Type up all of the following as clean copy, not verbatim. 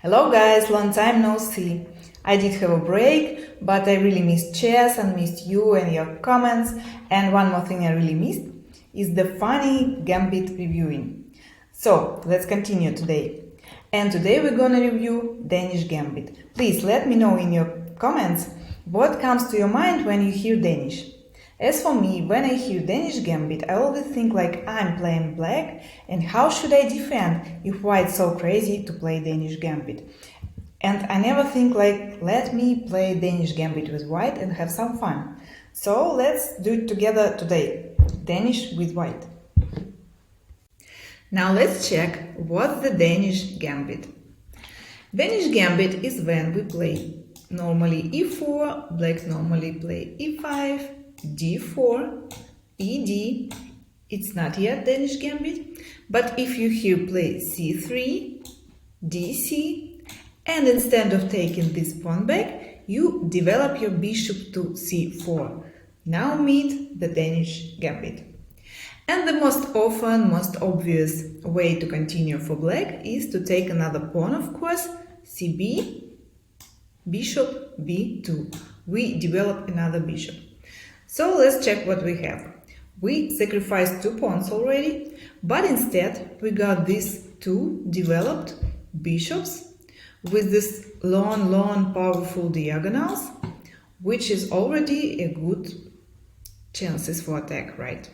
Hello guys, long time no see. I did have a break, but I really missed chess and missed you and your comments. And one more thing I really missed is the funny Gambit reviewing. So let's continue today. And today we're gonna review Danish Gambit. Please let me know in your comments what comes to your mind when you hear Danish. As for me, when I hear Danish Gambit, I always think like I'm playing black and how should I defend if white's so crazy to play Danish Gambit. And I never think like, let me play Danish Gambit with white and have some fun. So let's do it together today. Danish with white. Now let's check what's the Danish Gambit. Danish Gambit is when we play normally e4, black normally play e5, d4, ed. It's not yet Danish Gambit, but if you here play c3, dc, and instead of taking this pawn back, you develop your bishop to c4. Now meet the Danish Gambit. And the most obvious way to continue for black is to take another pawn, of course, cb, bishop b2. We develop another bishop. So let's check what we have. We sacrificed two pawns already, but instead we got these two developed bishops with this long, powerful diagonals, which is already a good chances for attack, right?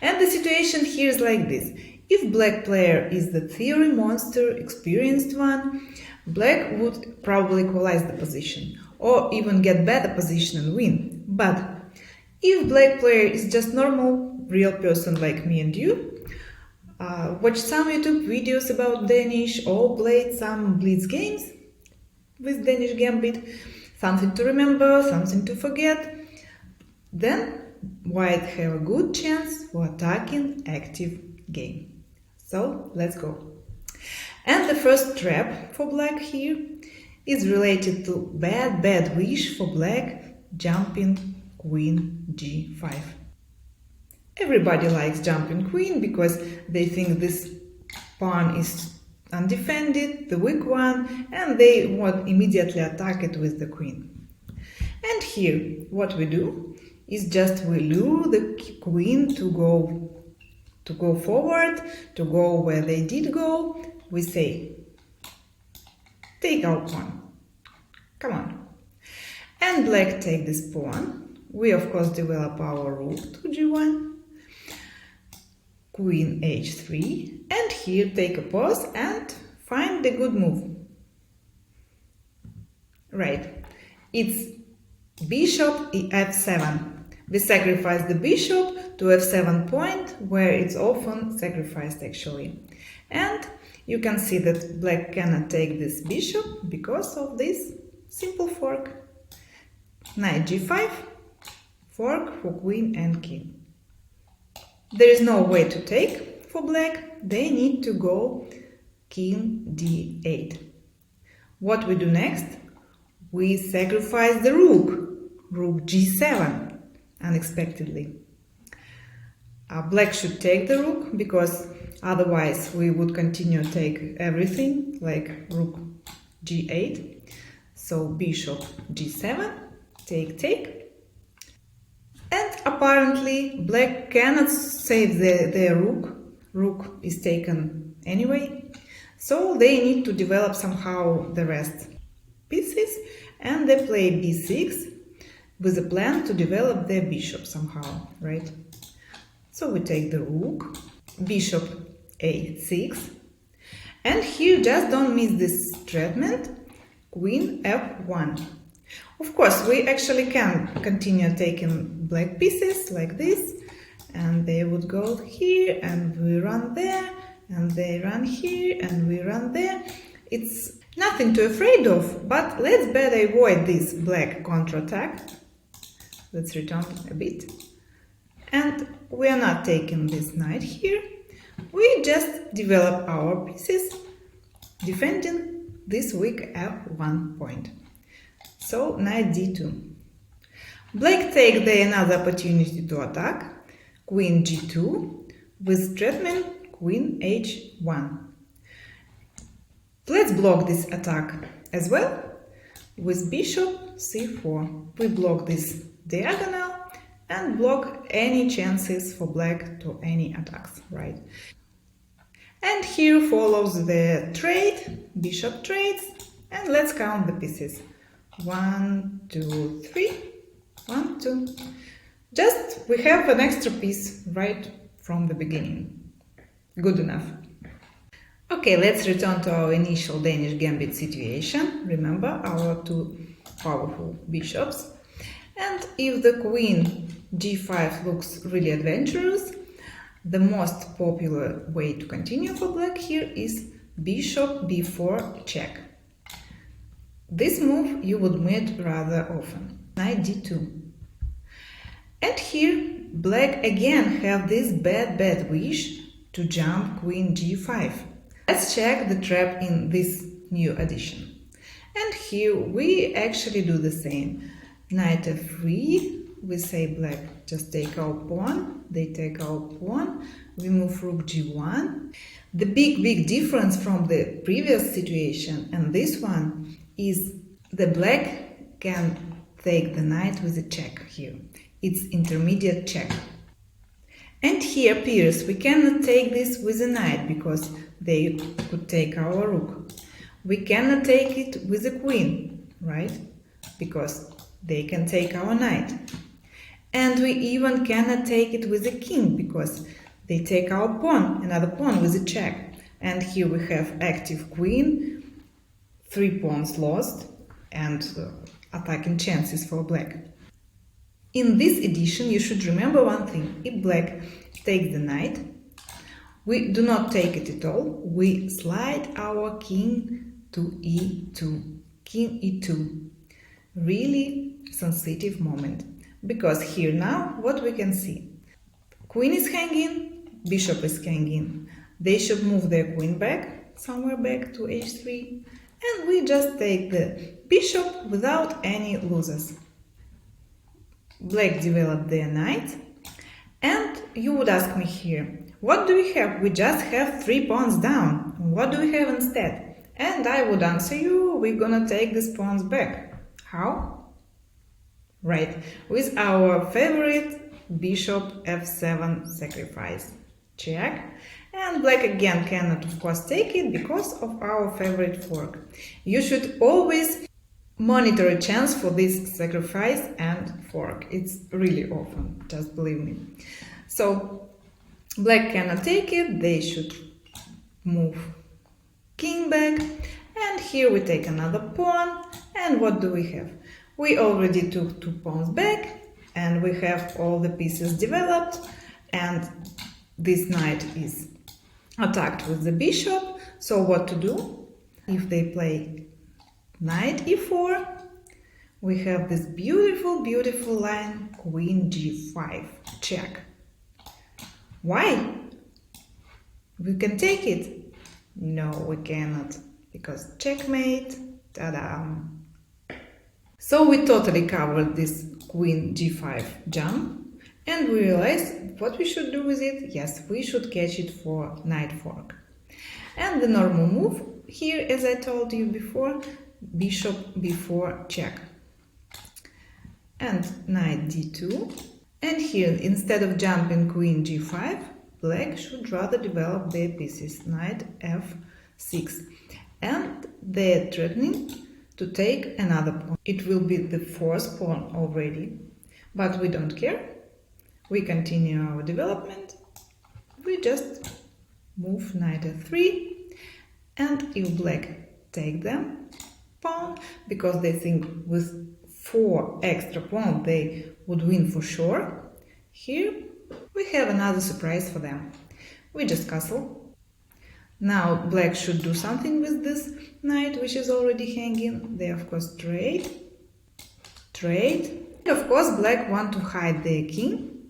And the situation here is like this. If black player is the theory monster, experienced one, black would probably equalize the position or even get better position and win. But if black player is just normal, real person like me and you, watch some YouTube videos about Danish or played some blitz games with Danish Gambit, something to remember, something to forget, then white have a good chance for attacking active game. So let's go. And the first trap for black here is related to bad wish for black jumping queen g5. Everybody likes jumping queen because they think this pawn is undefended, the weak one, and they want immediately attack it with the queen. And here what we do is just we lure the queen to go forward, to go where they did go. We say, take our pawn, come on. And black take this pawn. We of course develop our rook to g1, queen h3, and here take a pause and find the good move. Right, it's bishop f7. We sacrifice the bishop to f7 point, where it's often sacrificed actually. And you can see that black cannot take this bishop because of this simple fork. Knight g5, fork for queen and king. There is no way to take for black, they need to go king d8. What we do next? We sacrifice the rook g7, unexpectedly. Black should take the rook, because otherwise we would continue to take everything, like rook g8. So bishop g7, take. And apparently black cannot save their rook. Rook is taken anyway. So they need to develop somehow the rest pieces, and they play b6 with a plan to develop their bishop somehow, right? So we take the rook, bishop a6, and here just don't miss this treatment, queen f1. Of course, we actually can continue taking black pieces like this, and they would go here, and we run there, and they run here, and we run there. It's nothing to afraid of, but let's better avoid this black counterattack. Let's return a bit. And we are not taking this knight here. We just develop our pieces, defending this weak f1 point. So knight d2. Black take the another opportunity to attack, queen g2, with treatment queen h1. Let's block this attack as well with bishop c4. We block this diagonal and block any chances for black to any attacks, right? And here follows the trade, bishop trades, and let's count the pieces. 1, 2, 3, 1, 2. Just we have an extra piece right from the beginning. Good enough. Okay, let's return to our initial Danish Gambit situation. Remember our two powerful bishops. And if the queen g5 looks really adventurous, the most popular way to continue for black here is bishop b4 check. This move you would meet rather often. Knight d2. And here black again have this bad wish to jump queen g5. Let's check the trap in this new addition. And here we actually do the same. Knight f3, we say black just take our pawn, they take our pawn, we move rook g1. The big difference from the previous situation and this one is the black can take the knight with a check here. It's intermediate check. And here appears we cannot take this with a knight because they could take our rook. We cannot take it with a queen, right? Because they can take our knight. And we even cannot take it with a king because they take our pawn, another pawn with a check. And here we have active queen, 3 pawns lost, and attacking chances for black. In this edition, you should remember one thing. If black takes the knight, we do not take it at all. We slide our king to e2. King e2. Really sensitive moment. Because here now, what we can see? Queen is hanging, bishop is hanging. They should move their queen back, somewhere back to h3. And we just take the bishop without any losers. Black developed their knight. And you would ask me here, what do we have? We just have 3 pawns down. What do we have instead? And I would answer you, we're gonna take these pawns back. How? Right, with our favorite bishop f7 sacrifice. Check. And black again cannot, of course, take it because of our favorite fork. You should always monitor a chance for this sacrifice and fork. It's really often, just believe me. So, black cannot take it, they should move king back. And here we take another pawn. And what do we have? We already took 2 pawns back, and we have all the pieces developed, and this knight is attacked with the bishop. So what to do? If they play knight e4, we have this beautiful line, queen g5, check. Why? We can take it? No, we cannot, because checkmate, ta-da! So we totally covered this queen g5 jump, and we realized what we should do with it. Yes, we should catch it for knight fork. And the normal move here, as I told you before, bishop b4 check. And knight d2. And here, instead of jumping queen g5, black should rather develop their pieces, knight f6. And they're threatening to take another pawn. It will be the 4th pawn already, but we don't care. We continue our development. We just move knight f3, and if black take them pawn, because they think with 4 extra pawns they would win for sure, here we have another surprise for them. We just castle. Now black should do something with this knight, which is already hanging. They of course trade. Of course black want to hide their king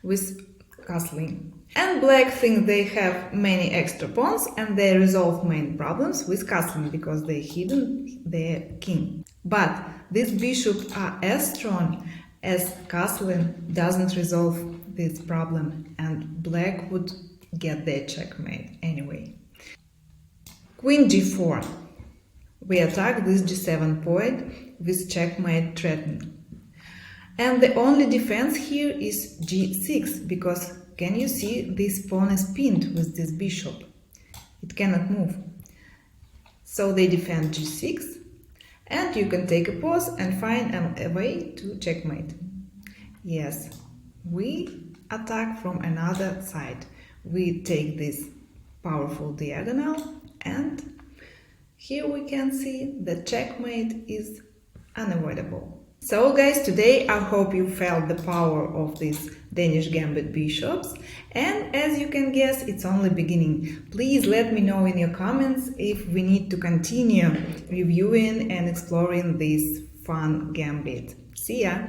with castling. And black think they have many extra pawns and they resolve main problems with castling because they hidden their king. But these bishops are as strong as castling doesn't resolve this problem, and black would get their checkmate anyway. Queen g4. We attack this g7 point with checkmate threatened. And the only defense here is g6, because can you see this pawn is pinned with this bishop? It cannot move. So they defend g6, and you can take a pause and find a way to checkmate. Yes, we attack from another side. We take this powerful diagonal, and here we can see that checkmate is unavoidable. So guys, today I hope you felt the power of these Danish Gambit bishops, and as you can guess, it's only beginning. Please let me know in your comments if we need to continue reviewing and exploring this fun gambit. See ya!